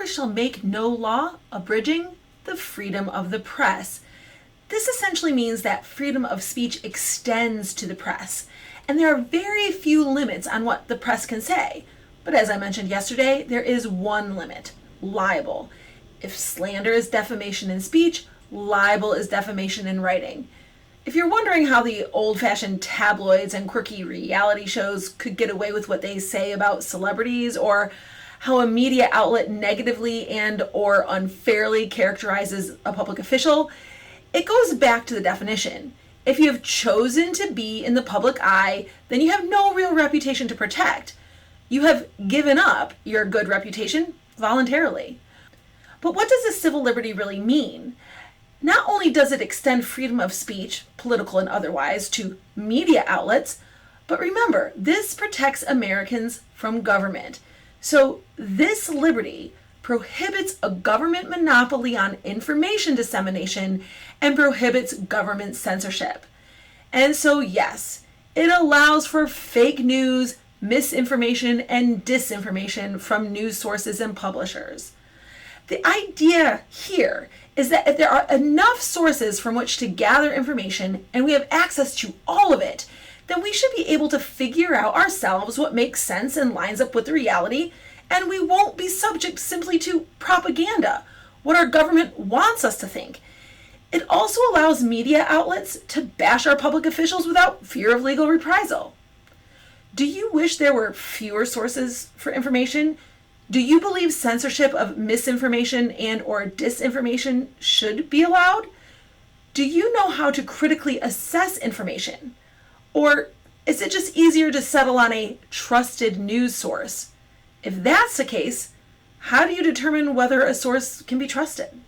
Congress shall make no law abridging the freedom of the press. This essentially means that freedom of speech extends to the press, and there are very few limits on what the press can say. But as I mentioned yesterday, there is one limit: libel. If slander is defamation in speech, libel is defamation in writing. If you're wondering how the old-fashioned tabloids and quirky reality shows could get away with what they say about celebrities, or how a media outlet negatively and or unfairly characterizes a public official, it goes back to the definition. If you have chosen to be in the public eye, then you have no real reputation to protect. You have given up your good reputation voluntarily. But what does a civil liberty really mean? Not only does it extend freedom of speech, political and otherwise, to media outlets, but remember, this protects Americans from government. So this liberty prohibits a government monopoly on information dissemination and prohibits government censorship. And so yes, it allows for fake news, misinformation, and disinformation from news sources and publishers. The idea here is that if there are enough sources from which to gather information and we have access to all of it, then we should be able to figure out ourselves what makes sense and lines up with the reality, and we won't be subject simply to propaganda, what our government wants us to think. It also allows media outlets to bash our public officials without fear of legal reprisal. Do you wish there were fewer sources for information? Do you believe censorship of misinformation and or disinformation should be allowed? Do you know how to critically assess information? Or is it just easier to settle on a trusted news source? If that's the case, how do you determine whether a source can be trusted?